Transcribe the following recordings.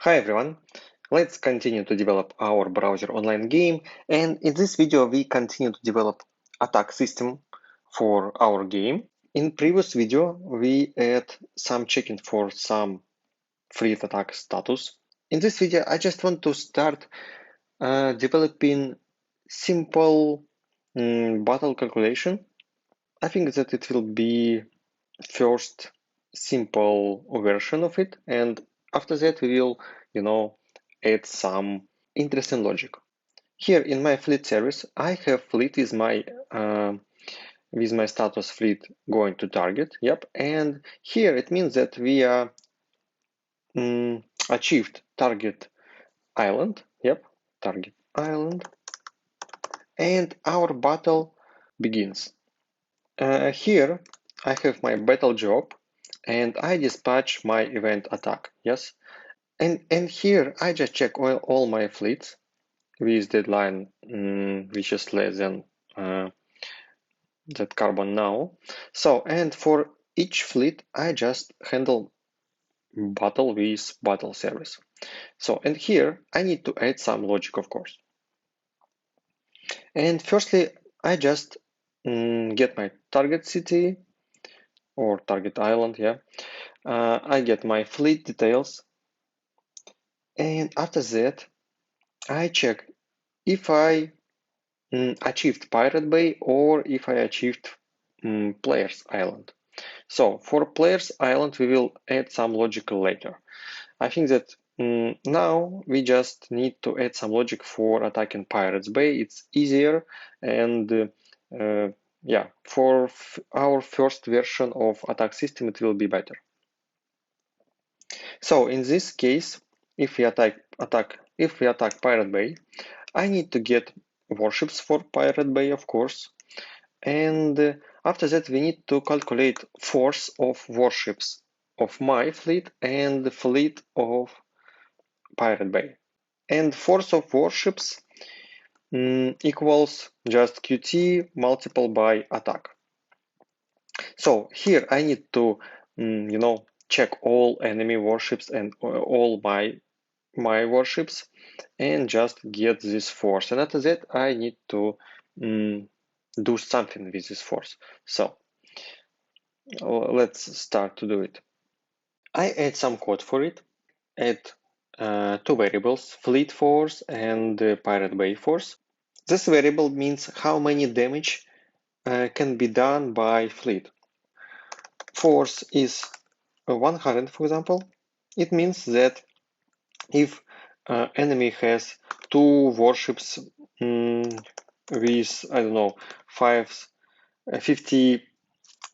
Hi everyone, let's continue to develop our browser online game, and in this video we continue to develop attack system for our game. In previous video we add some checking for some fleet attack status. In this video I just want to start developing simple battle calculation. I think that it will be first simple version of it, and after that we will add some interesting logic. Here in my fleet service I have fleet with my status fleet going to target. And here it means that we are achieved target island. Target island, and our battle begins. Here I have my battle job and I dispatch my event attack. Yes, and here I just check all my fleets with deadline which is less than that carbon now. So, and for each fleet I just handle battle with battle service. So, and here I need to add some logic, of course. And firstly I just get my target city or target island. I get my fleet details, and after that I check if I achieved Pirate Bay or if I achieved Players Island. So for Players Island we will add some logic later. I think that now we just need to add some logic for attacking Pirates Bay. It's easier, and for our first version of attack system it will be better. So in this case, if we attack Pirate Bay, I need to get warships for Pirate Bay, of course, and after that we need to calculate force of warships of my fleet and the fleet of Pirate Bay. And force of warships equals just QT multiplied by attack. So here I need to check all enemy warships and all my warships and just get this force, and after that I need to do something with this force. So let's start to do it. I add some code for it, add two variables, fleet force and Pirate Bay force. This variable means how many damage can be done by fleet. Force is 100, for example. It means that if enemy has two warships with, I don't know, 50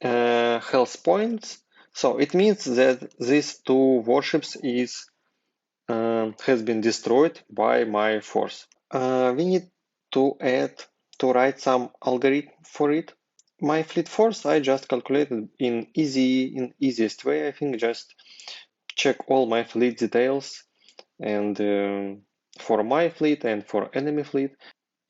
health points, so it means that these two warships has been destroyed by my force. We need to write some algorithm for it. My fleet force I just calculated in easiest way. I think just check all my fleet details and for my fleet and for enemy fleet,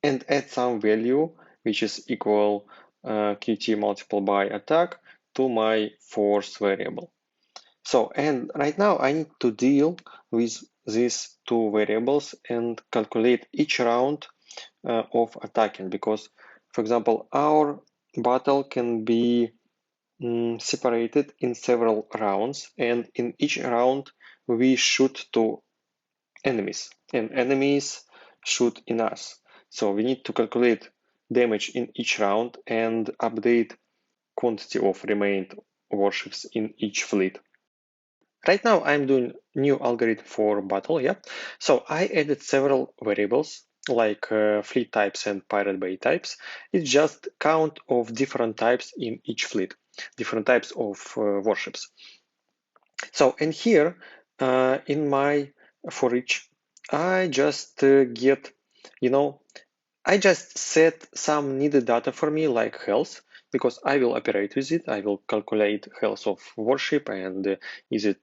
and add some value which is equal QT multiplied by attack to my force variable. So, and right now I need to deal with these two variables and calculate each round of attacking, because, for example, our battle can be separated in several rounds, and in each round we shoot to enemies and enemies shoot in us. So we need to calculate damage in each round and update quantity of remained warships in each fleet. Right now I'm doing new algorithm for battle. So I added several variables like fleet types and Pirate Bay types. It's just count of different types in each fleet, different types of warships. So, and here in my for each, I just get, I just set some needed data for me like health, because I will operate with it. I will calculate health of warship and is it,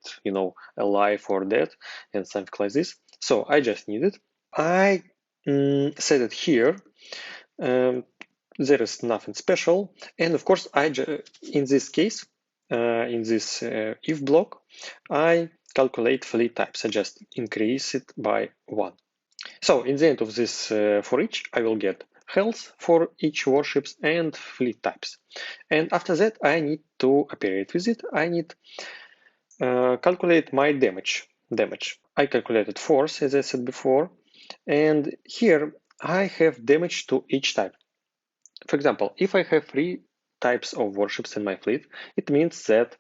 alive or dead and something like this. So I just need it. I set it here. There is nothing special. And of course, in this case, in this if block, I calculate fleet types. I just increase it by 1. So in the end of this for each, I will get health for each warships and fleet types. And after that, I need to operate with it. I need calculate my damage. I calculated force, as I said before, and here I have damage to each type. For example, if I have 3 types of warships in my fleet, it means that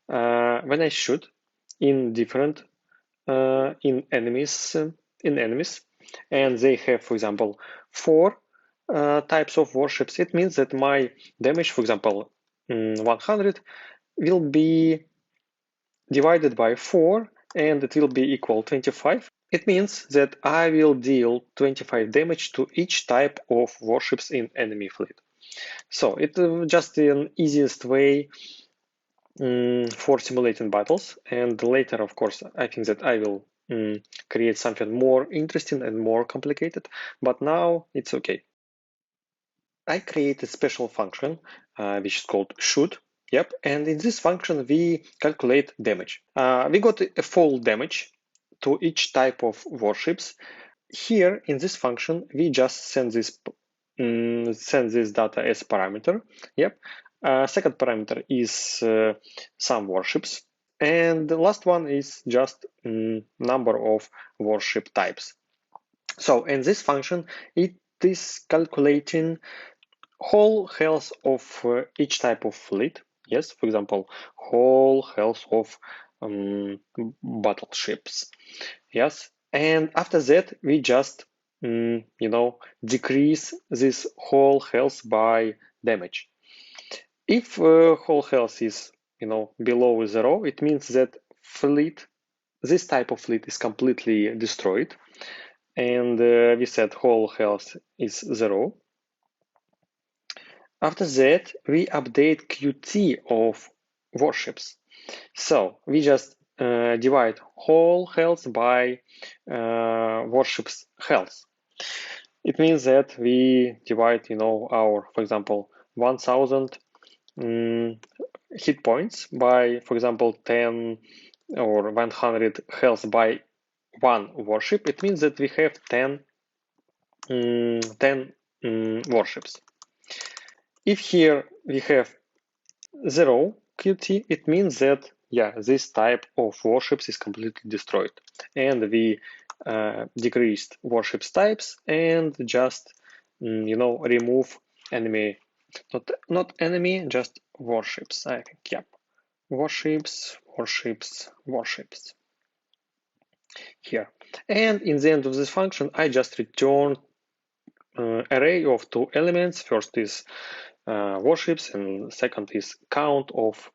when I shoot in different in enemies, and they have, for example, 4 types of warships, it means that my damage, for example, 100, will be divided by 4, and it will be equal 25. It means that I will deal 25 damage to each type of warships in enemy fleet. So it's just an easiest way for simulating battles. And later, of course, I think that I will create something more interesting and more complicated, but now it's okay. I create a special function which is called shoot. Yep, and in this function we calculate damage. We got a full damage to each type of warships. Here in this function we just send this data as parameter. Yep. Second parameter is some warships, and the last one is just number of warship types. So in this function it is calculating whole health of each type of fleet. Yes, for example, whole health of battleships. Yes, and after that we just decrease this whole health by damage. If whole health is below 0, it means that this type of fleet is completely destroyed, and we said whole health is 0. After that, we update Qt of warships. So we just divide whole health by warships health. It means that we divide, our, for example, 1000 hit points by, for example, 10 or 100 health by one warship. It means that we have 10 warships. If here we have 0 Qt, it means that this type of warships is completely destroyed, and we decreased warships types and just remove enemy, not enemy, just warships. I think warships here. And in the end of this function, I just return array of 2 elements. First is warships, and second is count of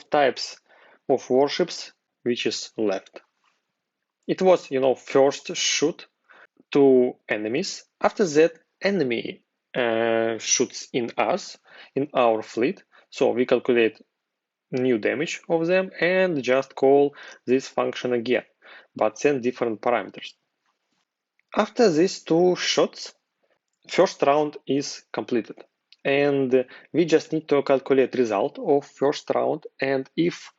types of warships which is left. It was, first shoot to enemies. After that, enemy shoots in us, in our fleet. So we calculate new damage of them and just call this function again, but send different parameters. After these 2 shots, first round is completed, and we just need to calculate result of first round, and if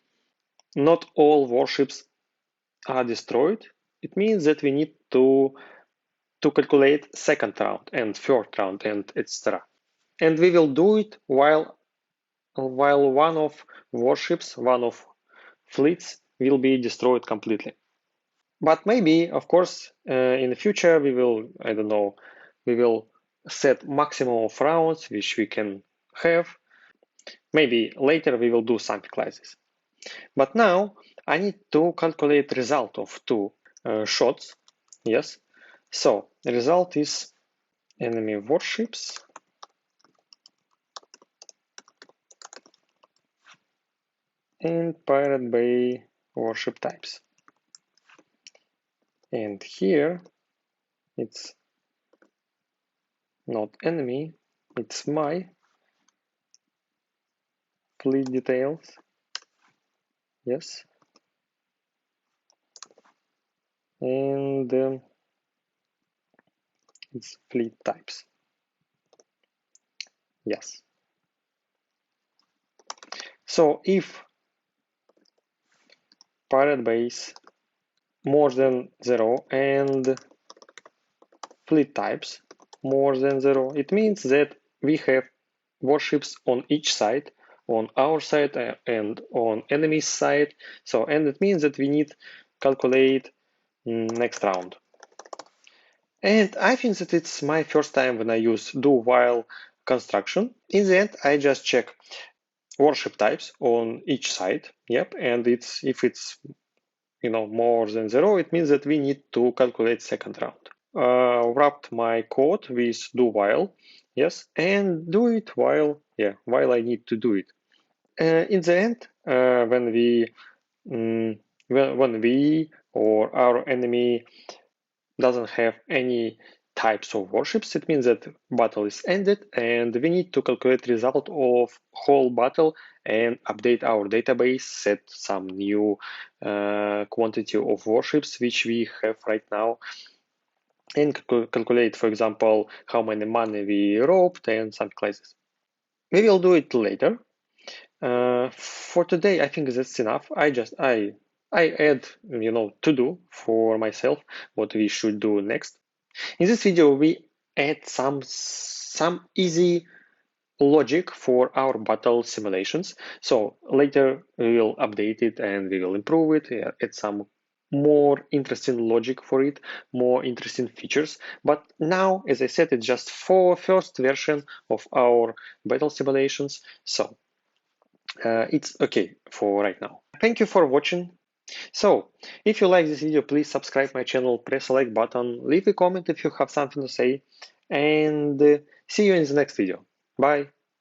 not all warships are destroyed, it means that we need to calculate second round and third round and etc. And we will do it while one of warships, one of fleets will be destroyed completely. But maybe, of course, in the future we will, I don't know, we will set maximum of rounds which we can have. Maybe later we will do something like this. But now I need to calculate result of 2 shots. Yes. So the result is enemy warships and Pirate Bay warship types. And here it's not enemy, it's my fleet details. Yes. And it's fleet types. Yes. So if pirate base more than 0 and fleet types more than 0, it means that we have warships on each side, on our side and on enemy's side. So, and it means that we need calculate next round. And I think that it's my first time when I use do while construction. In the end, I just check warship types on each side. Yep, and it's if it's more than 0, it means that we need to calculate second round. Wrapped my code with do while, yes, and do it while I need to do it. In the end, when we or our enemy doesn't have any types of warships, it means that battle is ended and we need to calculate result of whole battle and update our database, set some new quantity of warships which we have right now, and calculate, for example, how many money we robbed and something like this. We will do it later. For today, I think that's enough. I add, to do for myself what we should do next. In this video, we add some easy logic for our battle simulations. So later we will update it and we will improve it, add some more interesting logic for it, more interesting features. But now, as I said, it's just for first version of our battle simulations. So it's okay for right now. Thank you for watching. So, if you like this video, please subscribe my channel, press the like button, leave a comment if you have something to say, and see you in the next video. Bye.